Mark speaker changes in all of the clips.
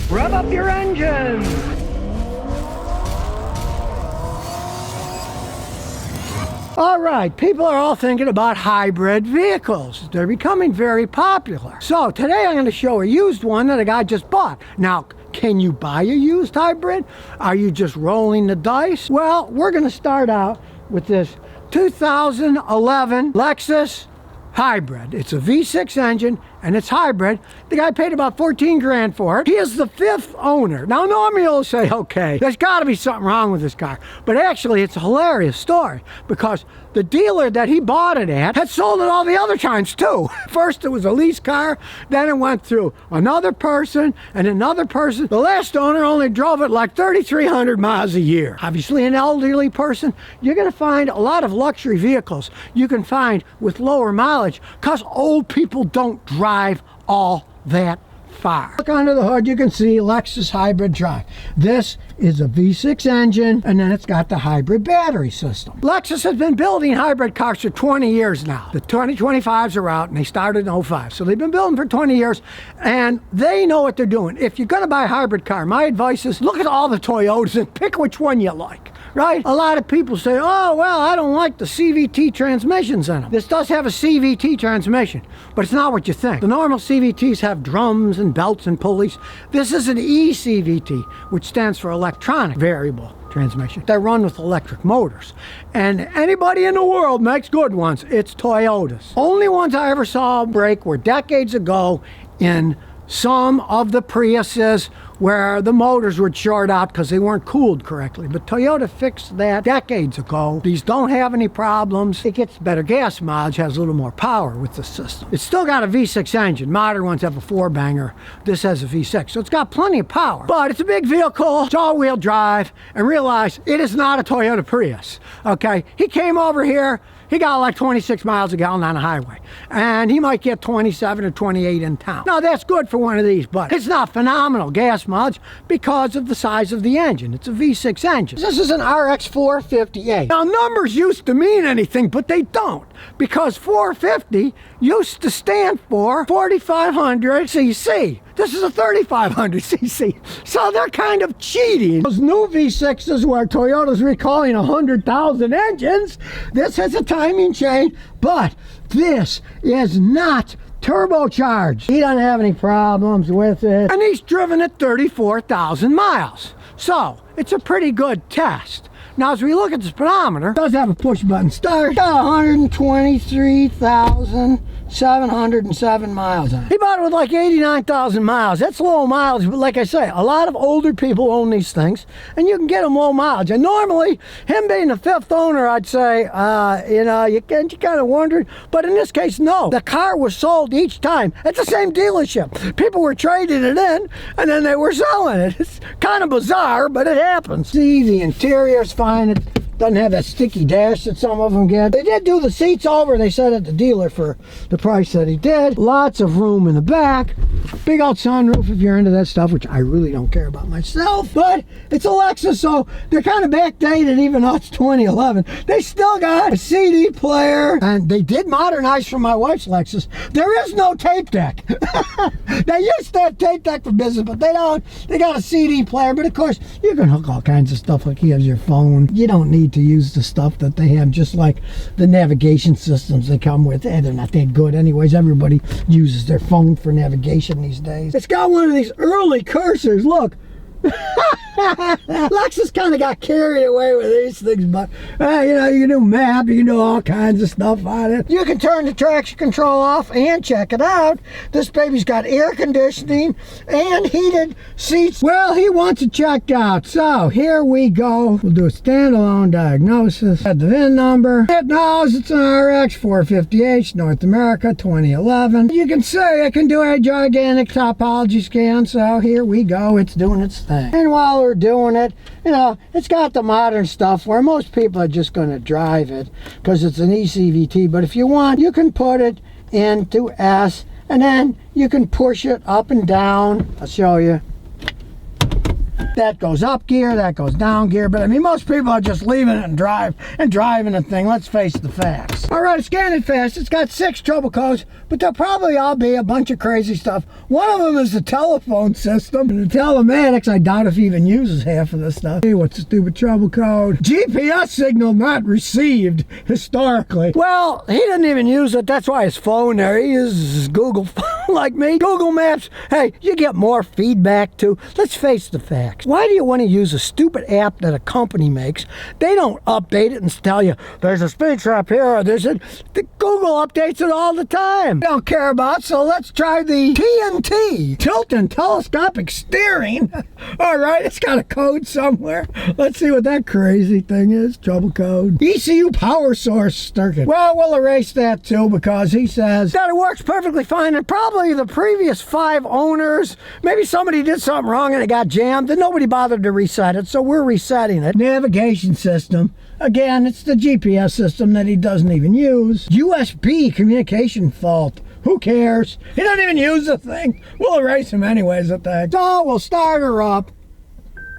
Speaker 1: Rev up your engines! All right, people are all thinking about hybrid vehicles. They're becoming very popular. So today I'm going to show a used one that a guy just bought. Now, can you buy a used hybrid? Are you just rolling the dice? Well, we're going to start out with this 2011 Lexus hybrid. It's a V6 engine and it's hybrid. The guy paid about 14 grand for it. He is the 5th owner. Now normally you'll say, okay, there's got to be something wrong with this car. But actually it's a hilarious story because the dealer that he bought it at had sold it all the other times too. First it was a lease car, then it went through another person and another person. The last owner only drove it like 3,300 miles a year. Obviously an elderly person, you're going to find a lot of luxury vehicles you can find with lower mileage because old people don't drive all that far. Look under the hood, you can see Lexus hybrid drive. This is a V6 engine, and then it's got the hybrid battery system. Lexus has been building hybrid cars for 20 years now. The 2025s are out, and they started in 05. So they've been building for 20 years, and they know what they're doing. If you're going to buy a hybrid car, my advice is look at all the Toyotas and pick which one you like. Right? A lot of people say, oh, well, I don't like the CVT transmissions in them. This does have a CVT transmission, but it's not what you think. The normal CVTs have drums and belts and pulleys. This is an eCVT, which stands for electronic variable transmission. They run with electric motors. And anybody in the world makes good ones. It's Toyotas. Only ones I ever saw break were decades ago in some of the Priuses where the motors would short out because they weren't cooled correctly. But Toyota fixed that decades ago. These don't have any problems. It gets better gas mileage, has a little more power with the system. It's still got a V6 engine. Modern ones have a 4-banger. This has a V6. So it's got plenty of power. But it's a big vehicle. It's all-wheel drive. And realize it is not a Toyota Prius. Okay? He came over here. He got like 26 miles a gallon on the highway. And he might get 27 or 28 in town. Now that's good for one of these, but it's not phenomenal gas mileage because of the size of the engine. It's a V6 engine. This is an RX 458. Now numbers used to mean anything, but they don't. Because 450 used to stand for 4,500 cc. This is a 3,500 cc. So they're kind of cheating. Those new V6s where Toyota's recalling 100,000 engines, this has a timing chain, but this is not turbocharged. He doesn't have any problems with it. And he's driven at 34,000 miles. So it's a pretty good test. Now, as we look at the speedometer, it does have a push button start. Got 123,707 miles on it. He bought it with like 89,000 miles. That's low mileage, but like I say, a lot of older people own these things, and you can get them low mileage. And normally, him being the 5th owner, I'd say, you kind of wondered, but in this case, no. The car was sold each time at the same dealership. People were trading it in, and then they were selling it. It's kind of bizarre, but it happens. See, the interior's fine. It doesn't have that sticky dash that some of them get. They did do the seats over, they said, at the dealer for the price that he did. Lots of room in the back. Big old sunroof if you're into that stuff, which I really don't care about myself. But it's a Lexus, so they're kind of backdated even though it's 2011. They still got a CD player, and they did modernize from my wife's Lexus. There is no tape deck. They used to have tape deck for business, but they don't. They got a CD player, but of course, you can hook all kinds of stuff like he has your phone. You don't need to use the stuff that they have, just like the navigation systems they come with. They're not that good anyways. Everybody uses their phone for navigation these days. It's got one of these early cursors. Look. Lexus kind of got carried away with these things, but you know, you can do map, you can do all kinds of stuff on it. You can turn the traction control off and check it out. This baby's got air conditioning and heated seats. Well, he wants it checked out, so here we go. We'll do a standalone diagnosis. Add the VIN number. It knows it's an RX 450H, North America, 2011. You can say I can do a gigantic topology scan, so here we go. It's doing its thing. And while we're doing it, you know, it's got the modern stuff where most people are just going to drive it because it's an eCVT. But if you want, you can put it into S, and then you can push it up and down. I'll show you. That goes up gear, that goes down gear. But I mean, most people are just leaving it and driving the thing. Let's face the facts. All right, scan it fast. It's got 6 trouble codes, but there'll probably all be a bunch of crazy stuff. One of them is the telephone system. And the telematics, I doubt if he even uses half of this stuff. Hey, what's the stupid trouble code? GPS signal not received historically. Well, he didn't even use it. That's why his phone there. He uses Google like me. Google Maps, hey, you get more feedback too. Let's face the facts. Why do you want to use a stupid app that a company makes? They don't update it and tell you there's a speed trap here or there's a... The Google updates it all the time. Don't care about, so let's try the TNT, tilt and telescopic steering. All right, it's got a code somewhere. Let's see what that crazy thing is. Trouble code. ECU power source circuit. Well, we'll erase that too because he says that it works perfectly fine and probably the previous 5 owners, maybe somebody did something wrong and it got jammed and nobody bothered to reset it, so we're resetting it. Navigation system. Again, it's the GPS system that he doesn't even use. USB communication fault. Who cares? He doesn't even use the thing. We'll erase him anyways, I think. So we'll start her up.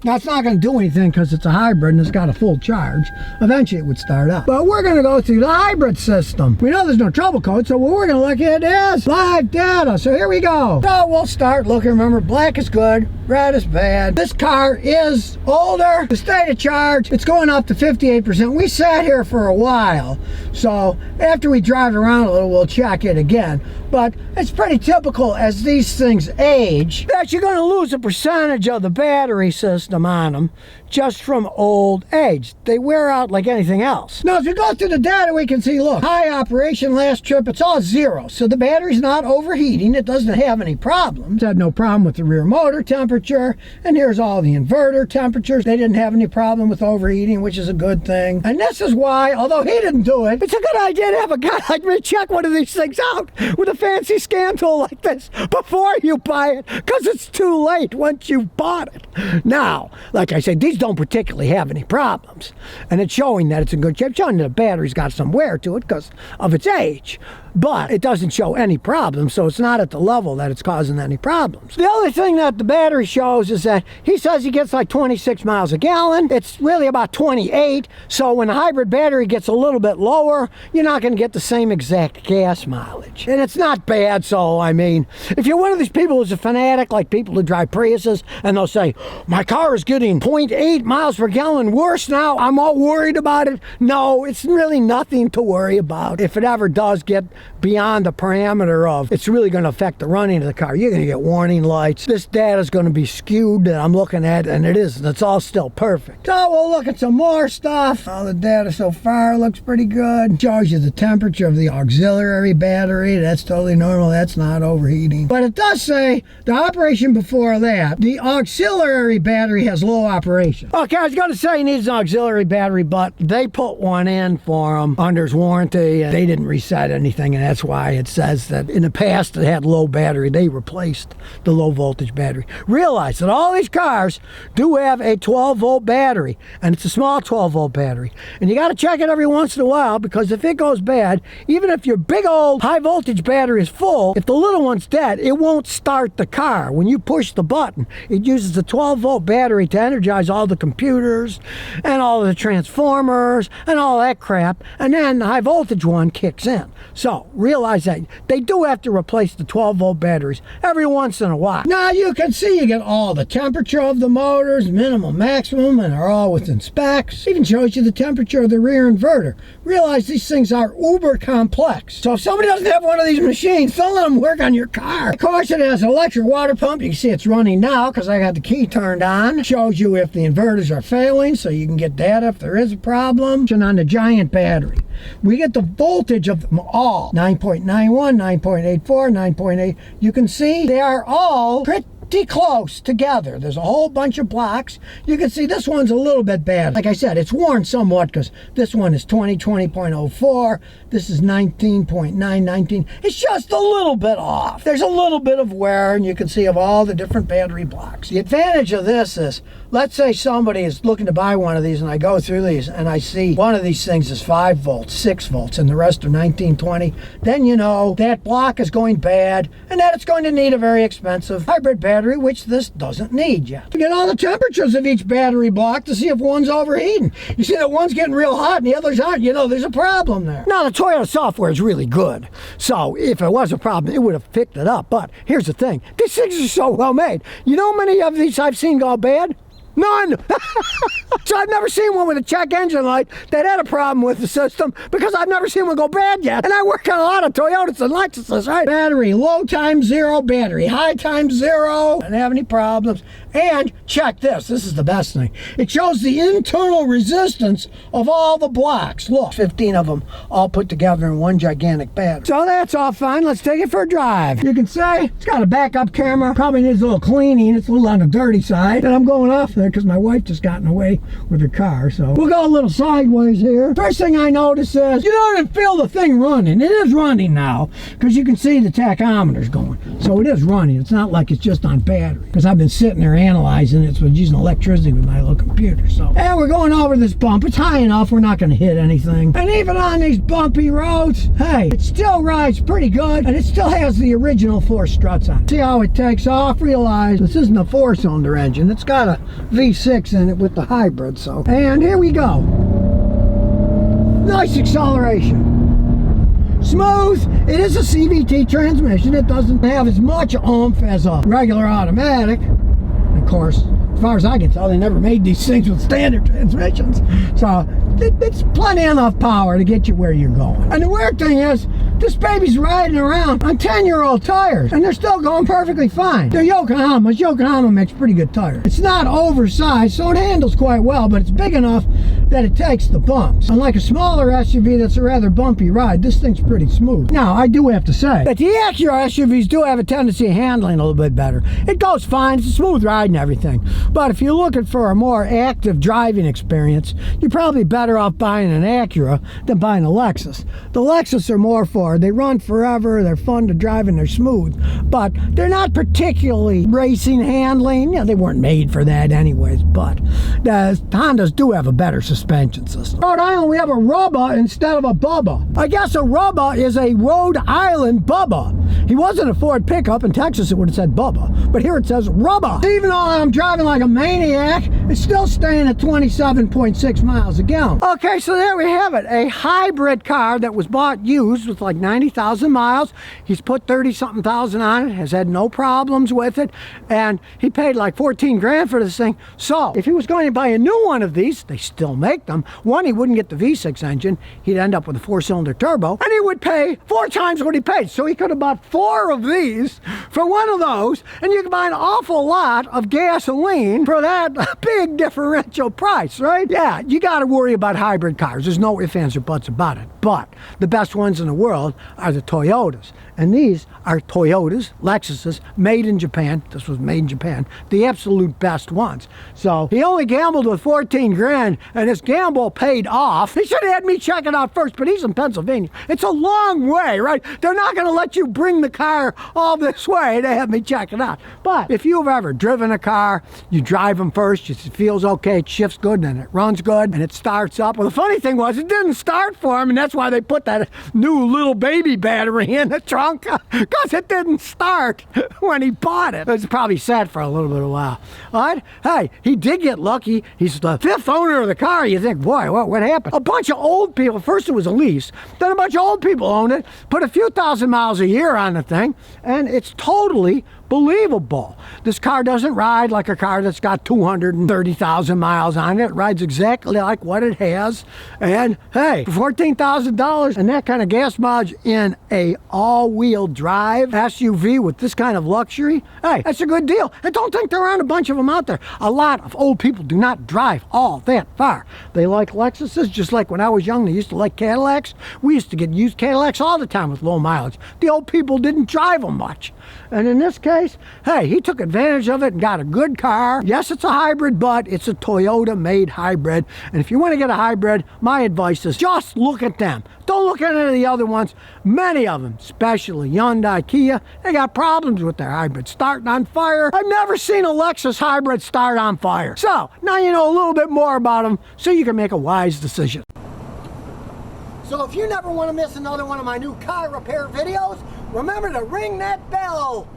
Speaker 1: Now, it's not going to do anything because it's a hybrid and it's got a full charge. Eventually, it would start up. But we're going to go through the hybrid system. We know there's no trouble code, so what we're going to look at is live data. So here we go. So we'll start looking. Remember, black is good, red is bad. This car is older. The state of charge, it's going up to 58%. We sat here for a while, so after we drive around a little, we'll check it again. But it's pretty typical as these things age that you're going to lose a percentage of the battery system on them just from old age. They wear out like anything else. Now, as we go through the data, we can see, look, high operation last trip, it's all 0. So the battery's not overheating. It doesn't have any problems. It had no problem with the rear motor temperature. And here's all the inverter temperatures. They didn't have any problem with overheating, which is a good thing. And this is why, although he didn't do it, it's a good idea to have a guy like me check one of these things out with a fancy scan tool like this before you buy it, because it's too late once you've bought it. Now, like I said, these don't particularly have any problems, and it's showing that it's in good shape, showing that the battery's got some wear to it because of its age, but it doesn't show any problems, so it's not at the level that it's causing any problems. The other thing that the battery shows is that he says he gets like 26 miles a gallon. It's really about 28, so when the hybrid battery gets a little bit lower, you're not going to get the same exact gas mileage, and it's not bad. So I mean, if you're one of these people who's a fanatic, like people who drive Priuses, and they'll say, my car is getting 0.8 miles per gallon worse now, I'm all worried about it. No, it's really nothing to worry about. If it ever does get beyond the parameter of it's really going to affect the running of the car, you're going to get warning lights. This data is going to be skewed that I'm looking at, and it isn't. It's all still perfect. So we'll look at some more stuff. All the data so far looks pretty good. Shows you the temperature of the auxiliary battery. That's totally normal. That's not overheating. But it does say the operation before that, the auxiliary battery has low operation. Okay, I was going to say he needs an auxiliary battery, but they put one in for him under his warranty, and they didn't reset anything, and that's why it says that in the past it had low battery. They replaced the low voltage battery. Realize that all these cars do have a 12-volt battery, and it's a small 12-volt battery, and you got to check it every once in a while, because if it goes bad, even if your big old high voltage battery is full, if the little one's dead, it won't start the car. When you push the button, it uses the 12-volt battery to energize all the computers and all the transformers and all that crap, and then the high voltage one kicks in. So realize that they do have to replace the 12-volt batteries every once in a while. Now you can see you get all the temperature of the motors, minimum, maximum, and they're all within specs. Even shows you the temperature of the rear inverter. Realize these things are uber complex. So if somebody doesn't have one of these machines, don't let them work on your car. Of course, it has an electric water pump. You can see it's running now because I got the key turned on. Shows you if the inverters are failing, so you can get data if there is a problem. And on the giant battery, we get the voltage of them all. 9.91, 9.84, 9.8. You can see they are all pretty close together. There's a whole bunch of blocks. You can see this one's a little bit bad. Like I said, it's worn somewhat because this one is 20.04. This is 19.919. It's just a little bit off. There's a little bit of wear, and you can see of all the different battery blocks. The advantage of this is, let's say somebody is looking to buy one of these, and I go through these and I see one of these things is 5 volts, 6 volts, and the rest are 19, 20. Then you know that block is going bad and that it's going to need a very expensive hybrid battery battery, which this doesn't need yet. To get all the temperatures of each battery block to see if one's overheating. You see that one's getting real hot and the others aren't, you know, there's a problem there. Now, the Toyota software is really good, so if it was a problem, it would have picked it up. But here's the thing, these things are so well made. You know how many of these I've seen go bad? None! So I've never seen one with a check engine light that had a problem with the system, because I've never seen one go bad yet. And I work on a lot of Toyotas and Lexuses, right? Battery, low times 0 battery, high times 0, don't have any problems. And check this is the best thing. It shows the internal resistance of all the blocks. Look, 15 of them all put together in one gigantic battery. So that's all fine. Let's take it for a drive. You can say it's got a backup camera. Probably needs a little cleaning. It's a little on the dirty side. And I'm going off there because my wife just got in the way with her car. So we'll go a little sideways here. First thing I notice is you don't even feel the thing running. It is running now because you can see the tachometer's going. So it is running. It's not like it's just on battery, because I've been sitting there analyzing it, so it's using electricity with my little computer. So, and we're going over this bump. It's high enough, we're not going to hit anything. And even on these bumpy roads, hey, it still rides pretty good, and it still has the original 4 struts on it. See how it takes off? Realize this isn't a 4-cylinder engine. It's got a V6 in it with the hybrid. So, and here we go. Nice acceleration. Smooth. It is a CVT transmission. It doesn't have as much oomph as a regular automatic. Of course, as far as I can tell, they never made these things with standard transmissions. So it's plenty enough power to get you where you're going. And the weird thing is, this baby's riding around on 10-year-old tires, and they're still going perfectly fine. They're Yokohamas. Yokohama makes pretty good tires. It's not oversized, so it handles quite well, but it's big enough that it takes the bumps. Unlike a smaller SUV that's a rather bumpy ride, this thing's pretty smooth. Now, I do have to say that the Acura SUVs do have a tendency of handling a little bit better. It goes fine. It's a smooth ride and everything. But if you're looking for a more active driving experience, you're probably better off buying an Acura than buying a Lexus. The Lexus are more for, they run forever, they're fun to drive, and they're smooth, but they're not particularly racing handling. You know, they weren't made for that anyways, but the Hondas do have a better suspension system. Rhode Island, we have a Rubba instead of a Bubba. I guess a Rubba is a Rhode Island Bubba. He wasn't a Ford pickup. In Texas it would have said Bubba, but here it says Rubba. Even though I'm driving like a maniac, it's still staying at 27.6 miles a gallon. Okay, so there we have it. A hybrid car that was bought used with like 90,000 miles. He's put 30-something thousand on it, has had no problems with it, and he paid like 14 grand for this thing. So if he was going to buy a new one of these, they still make them. One, he wouldn't get the V6 engine. He'd end up with a 4-cylinder turbo, and he would pay 4 times what he paid. So he could have bought 4 of these for one of those, and you can buy an awful lot of gasoline for that big differential price, right? Yeah, you got to worry about hybrid cars. There's no ifs, ands, or buts about it. But the best ones in the world are the Toyotas. And these are Toyotas, Lexuses, made in Japan. This was made in Japan. The absolute best ones. So he only gambled with 14 grand, and his gamble paid off. He should have had me check it out first, but he's in Pennsylvania. It's a long way, right? They're not going to let you bring the car all this way to have me check it out. But if you've ever driven a car, you drive them first, it feels okay, it shifts good, and it runs good, and it starts up. Well, the funny thing was, it didn't start for him, and that's why they put that new little baby battery in the trunk, because it didn't start when he bought it. It's probably sat for a little bit of a while. All right? Hey, he did get lucky. He's the 5th owner of the car. You think, boy, what happened? A bunch of old people, first it was a lease, then a bunch of old people owned it, put a few thousand miles a year on the thing, and it's totally believable. This car doesn't ride like a car that's got 230,000 miles on it. It rides exactly like what it has. And hey, for $14,000 and that kind of gas mileage in a all-wheel drive SUV with this kind of luxury, hey, that's a good deal. And don't think there aren't a bunch of them out there. A lot of old people do not drive all that far. They like Lexuses, just like when I was young, they used to like Cadillacs. We used to get used Cadillacs all the time with low mileage. The old people didn't drive them much. And in this case, hey, he took advantage of it and got a good car. Yes, it's a hybrid, but it's a Toyota-made hybrid. And if you want to get a hybrid, my advice is just look at them. Don't look at any of the other ones. Many of them, especially Hyundai, Kia, they got problems with their hybrids starting on fire. I've never seen a Lexus hybrid start on fire. So now you know a little bit more about them so you can make a wise decision. So if you never want to miss another one of my new car repair videos, remember to ring that bell.